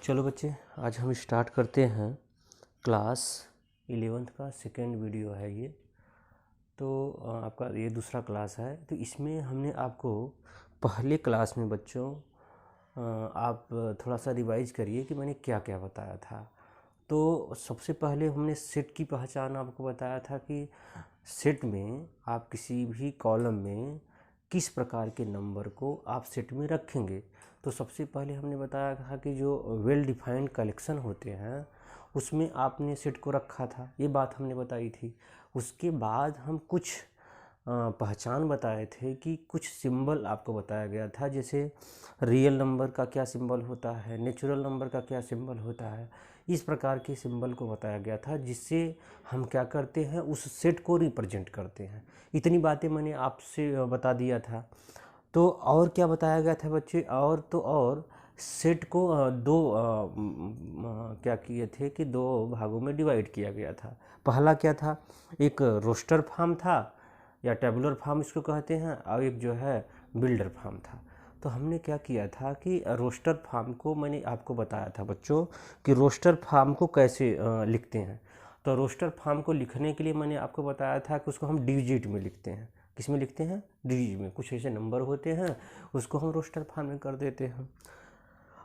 चलो बच्चे, आज हम स्टार्ट करते हैं क्लास 11th का सेकेंड वीडियो है ये। तो आपका ये दूसरा क्लास है। तो इसमें हमने आपको पहले क्लास में बच्चों आप थोड़ा सा रिवाइज करिए कि मैंने क्या क्या बताया था। तो सबसे पहले हमने सेट की पहचान आपको बताया था कि सेट में आप किसी भी कॉलम में किस प्रकार के नंबर को आप सेट में रखेंगे। तो सबसे पहले हमने बताया था कि जो वेल डिफाइंड कलेक्शन होते हैं उसमें आपने सेट को रखा था, ये बात हमने बताई थी। उसके बाद हम कुछ पहचान बताए थे कि कुछ सिंबल आपको बताया गया था, जैसे रियल नंबर का क्या सिंबल होता है, नेचुरल नंबर का क्या सिंबल होता है। इस प्रकार के सिंबल को बताया गया था जिससे हम क्या करते हैं, उस सेट को रिप्रेजेंट करते हैं। इतनी बातें मैंने आपसे बता दिया था। तो और क्या बताया गया था बच्चे, और सेट को क्या किए थे कि दो भागों में डिवाइड किया गया था। पहला क्या था, एक रोस्टर फॉर्म था या टेबुलर फॉर्म इसको कहते हैं, और एक जो है बिल्डर फॉर्म था। तो हमने क्या किया था कि रोस्टर फॉर्म को मैंने आपको बताया था बच्चों कि रोस्टर फॉर्म को कैसे लिखते हैं। तो रोस्टर फॉर्म को लिखने के लिए मैंने आपको बताया था कि उसको हम डिजिट में लिखते हैं। किस में लिखते हैं? डिजिट में। कुछ ऐसे नंबर होते हैं उसको हम रोस्टर फॉर्म में कर देते हैं।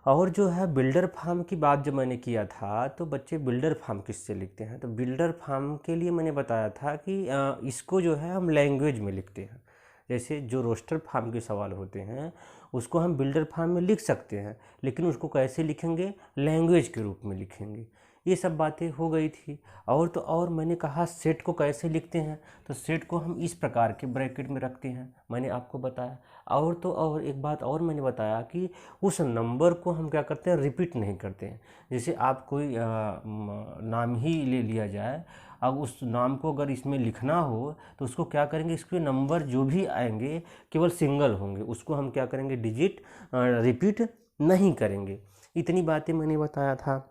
और जो है बिल्डर फॉर्म की बात जब मैंने किया था तो बच्चे बिल्डर फॉर्म किससे लिखते हैं, तो बिल्डर फॉर्म के लिए मैंने बताया था कि इसको जो है हम लैंग्वेज में लिखते हैं। जैसे जो रोस्टर फॉर्म के सवाल होते हैं उसको हम बिल्डर फॉर्म में लिख सकते हैं, लेकिन उसको कैसे लिखेंगे? लैंग्वेज के रूप में लिखेंगे। ये सब बातें हो गई थी। और तो और मैंने कहा सेट को कैसे लिखते हैं, तो सेट को हम इस प्रकार के ब्रैकेट में रखते हैं, मैंने आपको बताया। और तो और एक बात और मैंने बताया कि उस नंबर को हम क्या करते हैं, रिपीट नहीं करते हैं। जैसे आप कोई नाम ही ले लिया जाए, अब उस नाम को अगर इसमें लिखना हो तो उसको क्या करेंगे, इसके नंबर जो भी आएंगे केवल सिंगल होंगे, उसको हम क्या करेंगे, डिजिट रिपीट नहीं करेंगे। इतनी बातें मैंने बताया था।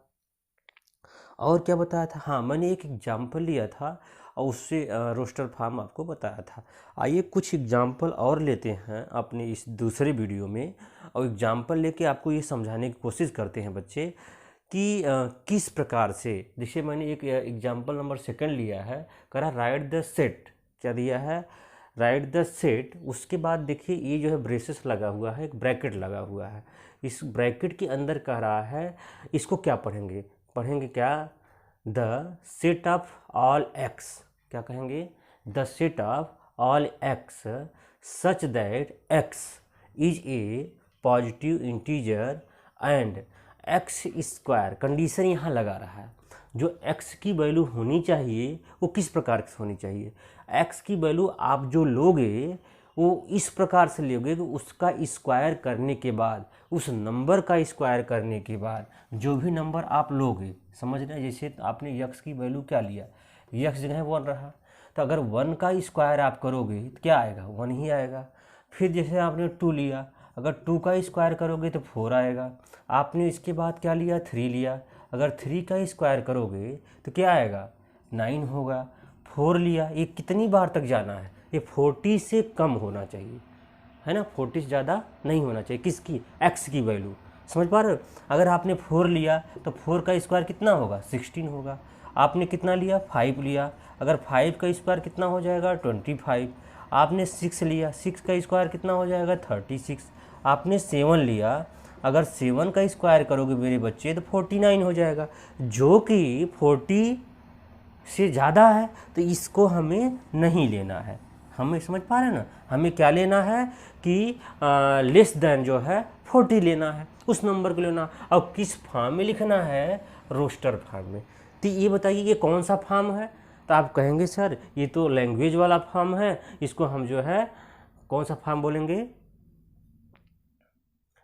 और क्या बताया था, हाँ मैंने एक एग्जाम्पल लिया था और उससे रोस्टर फॉर्म आपको बताया था। आइए कुछ एग्जाम्पल और लेते हैं अपने इस दूसरे वीडियो में, और एग्जाम्पल लेके आपको ये समझाने की कोशिश करते हैं बच्चे कि किस प्रकार से। जैसे मैंने एक एग्जाम्पल नंबर सेकंड लिया है, करा राइट द सेट। क्या दिया है? Right the set. उसके बाद देखिए ये जो है ब्रेसेस लगा हुआ है, एक ब्रैकेट लगा हुआ है। इस ब्रैकेट के अंदर कह रहा है, इसको क्या पढ़ेंगे? पढ़ेंगे क्या? The set of all x. क्या कहेंगे? The set of all x such that x is a positive integer and x square. Condition यहाँ लगा रहा है, जो एक्स की वैल्यू होनी चाहिए वो किस प्रकार से होनी चाहिए। एक्स की वैल्यू आप जो लोगे वो इस प्रकार से लोगे कि उसका स्क्वायर करने के बाद, उस नंबर का स्क्वायर करने के बाद जो भी नंबर आप लोगे, समझ रहे हैं। जैसे आपने यक्स की वैल्यू क्या लिया, यक्स जगह 1 रहा, तो अगर 1 का स्क्वायर आप करोगे तो क्या आएगा? 1 ही आएगा। फिर जैसे आपने 2 लिया, अगर 2 का स्क्वायर करोगे तो 4 आएगा। आपने इसके बाद क्या लिया? 3 लिया, अगर 3 का स्क्वायर करोगे तो क्या आएगा? 9 होगा। 4 लिया, ये कितनी बार तक जाना है? ये 40 से कम होना चाहिए, है ना, 40 से ज़्यादा नहीं होना चाहिए। किसकी? एक्स की वैल्यू। समझ पा रहे हो? अगर आपने 4 लिया तो 4 का स्क्वायर कितना होगा? 16 होगा। आपने कितना लिया? 5 लिया, अगर 5 का स्क्वायर कितना हो जाएगा? 25। आपने 6 लिया, 6 का स्क्वायर कितना हो जाएगा? 36। आपने 7 लिया, अगर 7 का स्क्वायर करोगे मेरे बच्चे तो 49 हो जाएगा, जो कि 40 से ज़्यादा है। तो इसको हमें नहीं लेना है। हमें समझ पा रहे हैं ना, हमें क्या लेना है कि लेस देन जो है 40 लेना है, उस नंबर को लेना। अब किस फॉर्म में लिखना है? रोस्टर फॉर्म में। तो ये बताइए ये कौन सा फॉर्म है? तो आप कहेंगे सर ये तो लैंग्वेज वाला फॉर्म है, इसको हम जो है कौन सा फॉर्म बोलेंगे?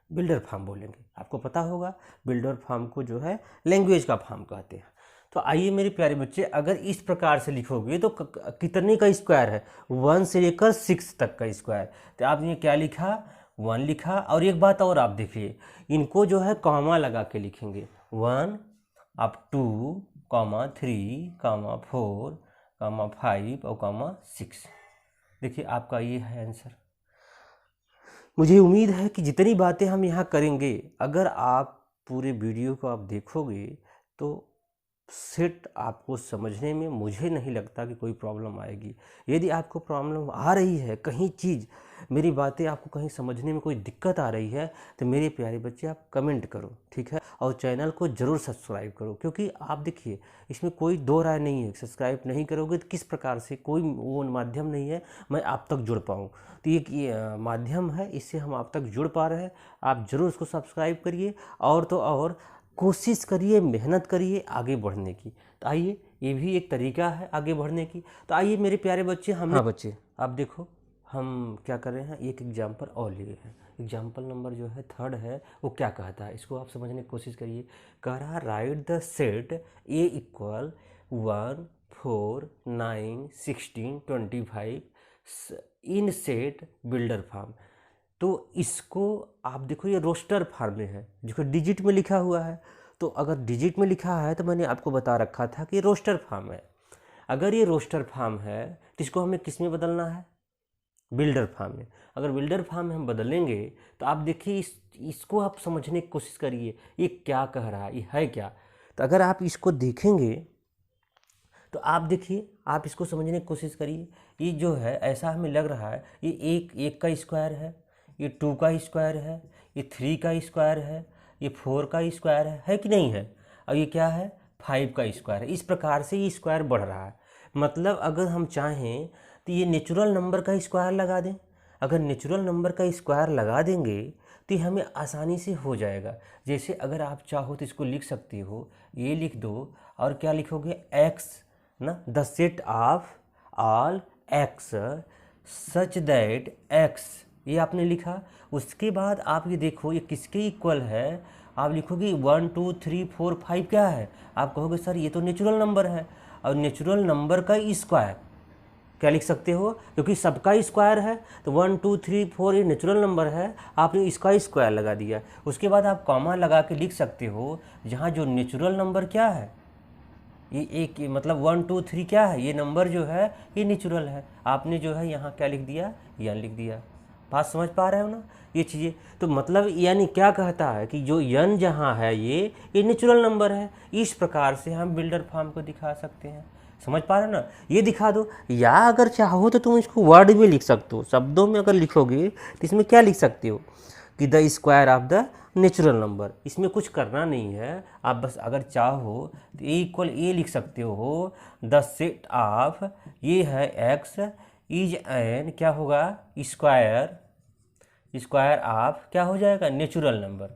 बिल्डर फॉर्म बोलेंगे। आपको पता होगा बिल्डर फॉर्म को जो है लैंग्वेज का फॉर्म कहते हैं। तो आइए मेरे प्यारे बच्चे, अगर इस प्रकार से लिखोगे तो कितने का स्क्वायर है? 1 से लेकर 6 तक का स्क्वायर। तो आपने क्या लिखा? 1 लिखा। और एक बात और आप देखिए, इनको जो है कॉमा लगा के लिखेंगे, 1 अप 2 3 4 5 और 6। देखिए आपका ये है आंसर। मुझे उम्मीद है कि जितनी बातें हम यहाँ करेंगे, अगर आप पूरे वीडियो को आप देखोगे तो सेट आपको समझने में मुझे नहीं लगता कि कोई प्रॉब्लम आएगी। यदि आपको प्रॉब्लम आ रही है, कहीं चीज़ मेरी बातें आपको कहीं समझने में कोई दिक्कत आ रही है, तो मेरे प्यारे बच्चे आप कमेंट करो, ठीक है, और चैनल को ज़रूर सब्सक्राइब करो, क्योंकि आप देखिए इसमें कोई दो राय नहीं है। सब्सक्राइब नहीं करोगे तो किस प्रकार से, कोई वो माध्यम नहीं है मैं आप तक जुड़ पाऊँ। तो ये माध्यम है, इससे हम आप तक जुड़ पा रहे हैं। आप ज़रूर उसको सब्सक्राइब करिए और तो और कोशिश करिए, मेहनत करिए आगे बढ़ने की। तो आइए, ये भी एक तरीका है आगे बढ़ने की। तो आइए मेरे प्यारे बच्चे, हाँ बच्चे आप देखो हम क्या कर रहे हैं, एक एग्जाम्पल और लिए हैं। एग्जाम्पल नंबर जो है 3 है, वो क्या कहता है इसको आप समझने की कोशिश करिए। कह रहा right the set A equal 1 4 9 16 25 in set builder form. तो इसको आप देखो, ये रोस्टर फॉर्म में है, जो डिजिट में लिखा हुआ है। तो अगर डिजिट में लिखा है तो मैंने आपको बता रखा था कि रोस्टर फॉर्म है। अगर ये रोस्टर फॉर्म है तो इसको हमें किस में बदलना है, बिल्डर फॉर्म में। अगर बिल्डर फॉर्म में हम बदलेंगे तो आप देखिए इसको आप समझने की कोशिश करिए, ये क्या कह रहा है, ये है क्या। तो अगर आप इसको देखेंगे तो आप देखिए, आप इसको समझने की कोशिश करिए। ये जो है ऐसा हमें लग रहा है, ये एक का स्क्वायर है, ये 2 का स्क्वायर है, ये 3 का स्क्वायर है, ये 4 का स्क्वायर है कि नहीं है, और ये क्या है 5 का स्क्वायर है। इस प्रकार से ये स्क्वायर बढ़ रहा है। मतलब अगर हम चाहें तो ये नेचुरल नंबर का स्क्वायर लगा दें। अगर नेचुरल नंबर का स्क्वायर लगा देंगे तो ये हमें आसानी से हो जाएगा। जैसे अगर आप चाहो तो इसको लिख सकते हो, ये लिख दो और क्या लिखोगे, एक्स ना, the set of all x such that x, ये आपने लिखा। उसके बाद आप ये देखो ये किसके इक्वल है, आप लिखोगे 1 2 3 4 5 क्या है, आप कहोगे सर ये तो नेचुरल नंबर है। और नेचुरल नंबर का स्क्वायर क्या लिख सकते हो, क्योंकि सबका स्क्वायर है तो 1 2 3 4 ये नेचुरल नंबर है, आपने इसका स्क्वायर लगा दिया। उसके बाद आप कॉमा लगा के लिख सकते हो, जहाँ जो नेचुरल नंबर क्या है, ये एक मतलब 1 2 3 क्या है, ये नंबर जो है ये नेचुरल है। आपने जो है यहाँ क्या लिख दिया, यन लिख दिया। बात समझ पा रहे हो ना ये चीज़ें। तो मतलब यानी क्या कहता है कि जो यन जहाँ है ये नेचुरल नंबर है। इस प्रकार से हम बिल्डर फॉर्म को दिखा सकते हैं। समझ पा रहे हो ना, ये दिखा दो। या अगर चाहो तो तुम इसको वर्ड में लिख सकते हो, शब्दों में अगर लिखोगे तो इसमें क्या लिख सकते हो कि the square of the natural number. इसमें कुछ करना नहीं है, आप बस अगर चाहो तो ए इक्वल ए लिख सकते हो, द सेट ऑफ ये है एक्स इज एन क्या होगा, स्क्वायर ऑफ क्या हो जाएगा, नेचुरल नंबर।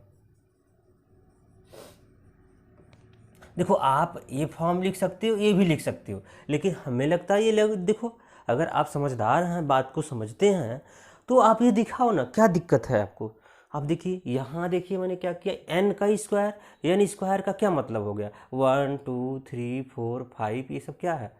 देखो आप ये फॉर्म लिख सकते हो, ये भी लिख सकते हो, लेकिन हमें लगता है ये देखो अगर आप समझदार हैं, बात को समझते हैं, तो आप ये दिखाओ ना, क्या दिक्कत है आपको। आप देखिए यहाँ देखिए मैंने क्या किया, एन का स्क्वायर, एन स्क्वायर का क्या मतलब हो गया, 1 2 3 4 5 ये सब क्या है,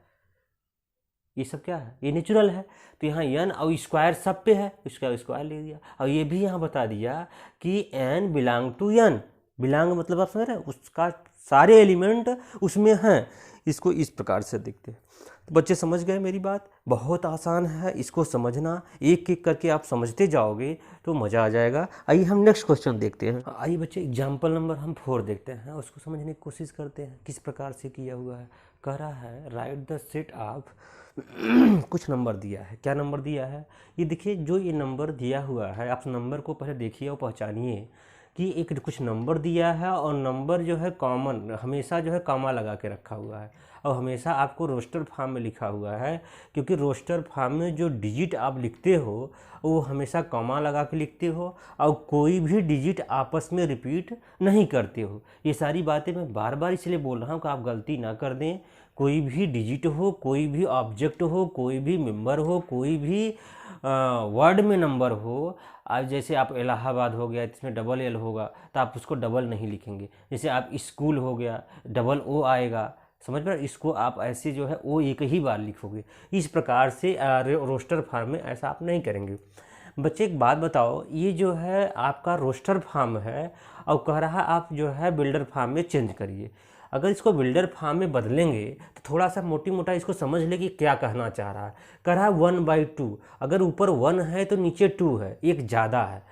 ये सब क्या है, ये नेचुरल है। तो यहाँ एन और स्क्वायर सब पे है, इसका स्क्वायर ले दिया। और ये भी यहाँ बता दिया कि N belong to N, belong मतलब आप समझ रहे हैं, उसका सारे एलिमेंट उसमें हैं। इसको इस प्रकार से देखते हैं। तो बच्चे समझ गए मेरी बात, बहुत आसान है इसको समझना, एक एक करके आप समझते जाओगे तो मज़ा आ जाएगा। आइए हम नेक्स्ट क्वेश्चन देखते हैं। आइए बच्चे एग्जाम्पल नंबर हम 4 देखते हैं, उसको समझने की कोशिश करते हैं किस प्रकार से किया हुआ है। कह रहा है राइट द सेट ऑफ कुछ नंबर दिया है। क्या नंबर दिया है, ये देखिए जो ये नंबर दिया हुआ है, आप नंबर को पहले देखिए और पहचानिए कि एक कुछ नंबर दिया है, और नंबर जो है कॉमन हमेशा जो है कॉमा लगा के रखा हुआ है, और हमेशा आपको रोस्टर फॉर्म में लिखा हुआ है, क्योंकि रोस्टर फॉर्म में जो डिजिट आप लिखते हो वो हमेशा कॉमा लगा के लिखते हो, और कोई भी डिजिट आपस में रिपीट नहीं करते हो। ये सारी बातें मैं बार बार इसलिए बोल रहा हूँ कि आप गलती ना कर दें। कोई भी डिजिट हो, कोई भी ऑब्जेक्ट हो, कोई भी मेंबर हो, कोई भी वर्ड में नंबर हो, आज जैसे आप इलाहाबाद हो गया, इसमें डबल एल होगा तो आप उसको डबल नहीं लिखेंगे। जैसे आप स्कूल हो गया, डबल ओ आएगा, समझ पा रहे, इसको आप ऐसे जो है ओ एक ही बार लिखोगे। इस प्रकार से रोस्टर फॉर्म में ऐसा आप नहीं करेंगे। बच्चे एक बात बताओ, ये जो है आपका रोस्टर फॉर्म है और कह रहा है आप जो है बिल्डर फॉर्म में चेंज करिए। अगर इसको बिल्डर फॉर्म में बदलेंगे तो थोड़ा सा मोटी मोटा इसको समझ ले कि क्या कहना चाह रहा है। कह रहा है 1/2, अगर ऊपर 1 है तो नीचे 2 है, एक ज़्यादा है।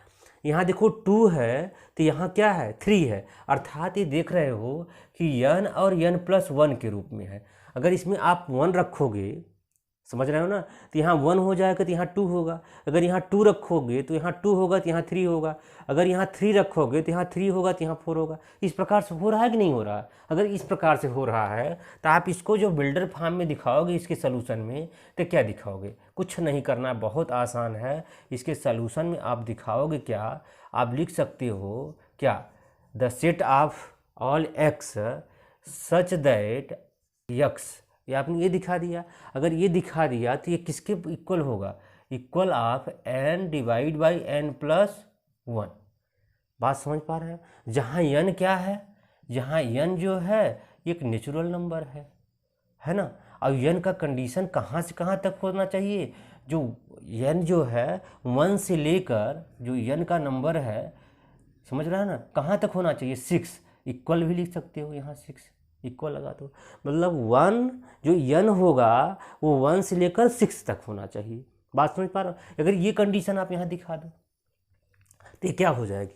यहाँ देखो 2 है तो यहाँ क्या है 3 है, अर्थात ये देख रहे हो कि n और n+1 के रूप में है। अगर इसमें आप 1 रखोगे, समझ रहे हो ना, तो यहाँ 1 हो जाएगा तो यहाँ 2 होगा। अगर यहाँ 2 रखोगे तो यहाँ 2 होगा तो यहाँ 3 होगा। अगर यहाँ 3 रखोगे तो यहाँ 3 होगा तो यहाँ 4 होगा। इस प्रकार से हो रहा है कि नहीं हो रहा है? अगर इस प्रकार से हो रहा है तो आप इसको जो बिल्डर फॉर्म में दिखाओगे इसके सलूशन में, तो क्या दिखाओगे? कुछ नहीं करना, बहुत आसान है। इसके सलूशन में आप दिखाओगे क्या, आप लिख सकते हो क्या, the set of all x such that x, ये आपने ये दिखा दिया। अगर ये दिखा दिया तो ये किसके इक्वल होगा? Equal of n divide by n+1। बात समझ पा रहे हैं? जहाँ n क्या है, जहाँ n जो है एक नेचुरल नंबर है ना। अब n का कंडीशन कहाँ से कहाँ तक होना चाहिए? जो n जो है 1 से लेकर जो n का नंबर है, समझ रहा है ना, कहाँ तक होना चाहिए? 6। इक्वल भी लिख सकते हो, यहाँ 6 इक्वल लगा दो, मतलब 1 जो n होगा वो 1 से लेकर 6 तक होना चाहिए। बात समझ पा रहे हो? अगर ये कंडीशन आप यहाँ दिखा दो तो ये क्या हो जाएगी?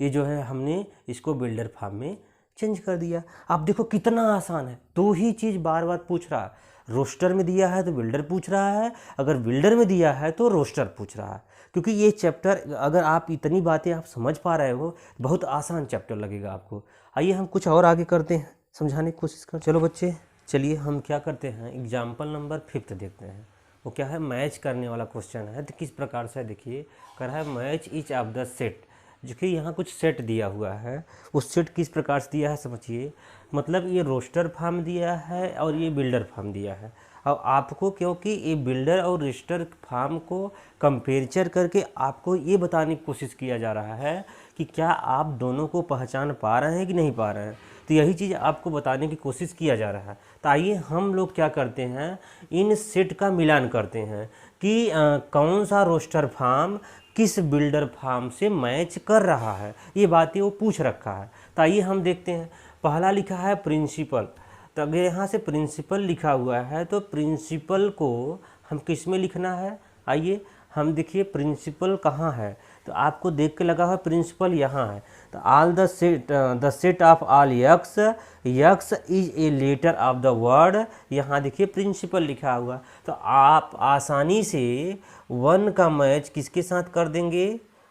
ये जो है हमने इसको बिल्डर फॉर्म में चेंज कर दिया। आप देखो कितना आसान है, 2 ही चीज़ बार बार पूछ रहा है। रोस्टर में दिया है तो बिल्डर पूछ रहा है, अगर बिल्डर में दिया है तो रोस्टर पूछ रहा है। क्योंकि ये चैप्टर अगर आप इतनी बातें आप समझ पा रहे हो, बहुत आसान चैप्टर लगेगा आपको। आइए हम कुछ और आगे करते हैं, समझाने की कोशिश कर। चलो बच्चे, चलिए हम क्या करते हैं, एग्जाम्पल नंबर 5 देखते हैं। वो क्या है, मैच करने वाला क्वेश्चन है। तो किस प्रकार से देखिए, कर रहा है match each of the set. जो कि यहाँ कुछ सेट दिया हुआ है, उस सेट किस प्रकार से दिया है समझिए। मतलब ये रोस्टर फॉर्म दिया है और ये बिल्डर फॉर्म दिया है। अब आपको क्योंकि ये बिल्डर और रोस्टर फॉर्म को कंपेरिजन करके आपको ये बताने की कोशिश किया जा रहा है कि क्या आप दोनों को पहचान पा रहे हैं कि नहीं पा रहे हैं। तो यही चीज़ आपको बताने की कोशिश किया जा रहा है। तो आइए हम लोग क्या करते हैं, इन सेट का मिलान करते हैं कि कौन सा रोस्टर फॉर्म किस बिल्डर फॉर्म से मैच कर रहा है। ये बातें वो पूछ रखा है। तो आइए हम देखते हैं। पहला लिखा है प्रिंसिपल। तो अगर यहाँ से प्रिंसिपल लिखा हुआ है तो प्रिंसिपल को हम किस में लिखना है? आइए हम देखिए प्रिंसिपल कहाँ है, तो आपको देख के लगा है प्रिंसिपल यहाँ है। तो all the set of all x, x is a letter of the word, यहाँ देखिए प्रिंसिपल लिखा हुआ। तो आप आसानी से 1 का मैच किसके साथ कर देंगे?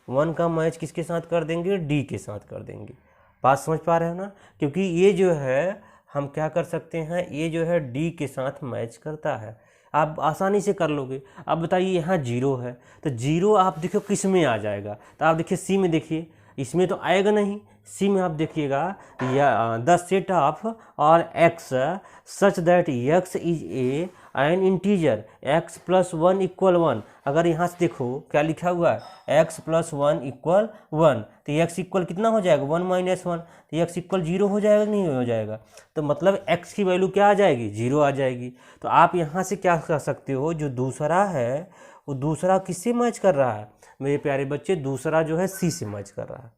1 का मैच किसके साथ कर देंगे? डी के साथ कर देंगे। बात समझ पा रहे हो ना? क्योंकि ये जो है हम क्या कर सकते हैं, ये जो है डी के साथ मैच करता है। आप आसानी से कर लोगे। अब बताइए यहाँ 0 है, तो 0 आप देखो किस में आ जाएगा? तो आप देखिए सी में, देखिए इसमें तो आएगा नहीं। सी में आप देखिएगा, या द सेट ऑफ और x such that x is A N integer x plus 1 equal 1। अगर यहाँ से देखो क्या लिखा हुआ है, एक्स प्लस 1 इक्वल 1, तो एक्स इक्वल कितना हो जाएगा? 1 माइनस 1। तो एक्स इक्वल 0 हो जाएगा कि नहीं हो जाएगा? तो मतलब एक्स की वैल्यू क्या आ जाएगी? 0 आ जाएगी। तो आप यहाँ से क्या कर सकते हो, जो दूसरा है वो दूसरा किससे मैच कर रहा है मेरे प्यारे बच्चे? दूसरा जो है सी से मैच कर रहा है।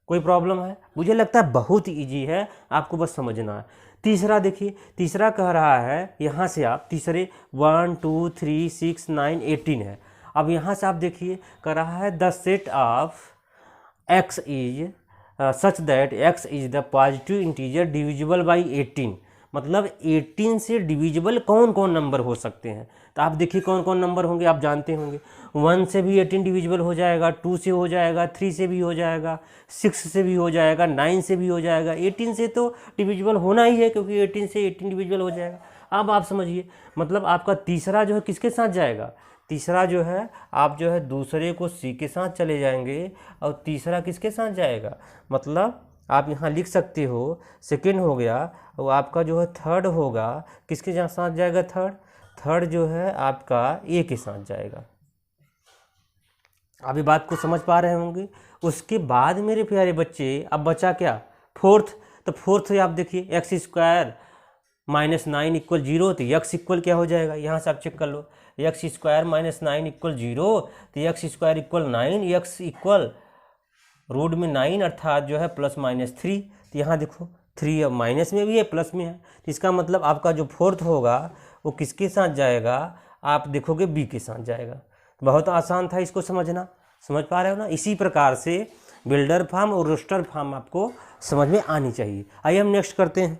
कोई प्रॉब्लम है? मुझे लगता है बहुत ईजी है, आपको बस समझना है। तीसरा देखिए, तीसरा कह रहा है, यहाँ से आप तीसरे 1 2 3 6 9 18 है। अब यहाँ से आप देखिए कह रहा है the set of x is such that x is the positive integer divisible by 18। मतलब 18 से डिविजिबल कौन कौन नंबर हो सकते हैं? तो आप देखिए कौन कौन नंबर होंगे, आप जानते होंगे। 1 से भी 18 डिविजिबल हो जाएगा, 2 से हो जाएगा, 3 से भी हो जाएगा, 6 से भी हो जाएगा, 9 से भी हो जाएगा। 18 से तो डिविजिबल होना ही है, क्योंकि 18 से 18 डिविजिबल हो जाएगा। अब आप समझिए, मतलब आपका तीसरा जो है किसके साथ जाएगा? तीसरा जो है आप जो है दूसरे को सी के साथ चले जाएंगे, और तीसरा किसके साथ जाएगा? मतलब आप यहाँ लिख सकते हो, सेकेंड हो गया, वो आपका जो है थर्ड होगा, किसके साथ जाएगा? थर्ड जो है आपका ए के साथ जाएगा। अभी बात को समझ पा रहे होंगे। उसके बाद मेरे प्यारे बच्चे अब बचा क्या? फोर्थ। तो फोर्थ आप देखिए, एक्स स्क्वायर माइनस 9 इक्वल 0, तो एक्स इक्वल क्या हो जाएगा? यहाँ से आप चेक कर लो, एक्स स्क्वायर माइनस 9 इक्वल 0, तो x square equal 9, x equal root में 9 अर्थात जो है प्लस माइनस 3। तो यहाँ देखो 3 माइनस में भी है, प्लस में है। तो इसका मतलब आपका जो फोर्थ होगा वो किसके साथ जाएगा? आप देखोगे बी के साथ जाएगा। बहुत आसान था इसको समझना। समझ पा रहे हो ना। इसी प्रकार से बिल्डर फार्म और रोस्टर फार्म आपको समझ में आनी चाहिए। आइए हम नेक्स्ट करते हैं।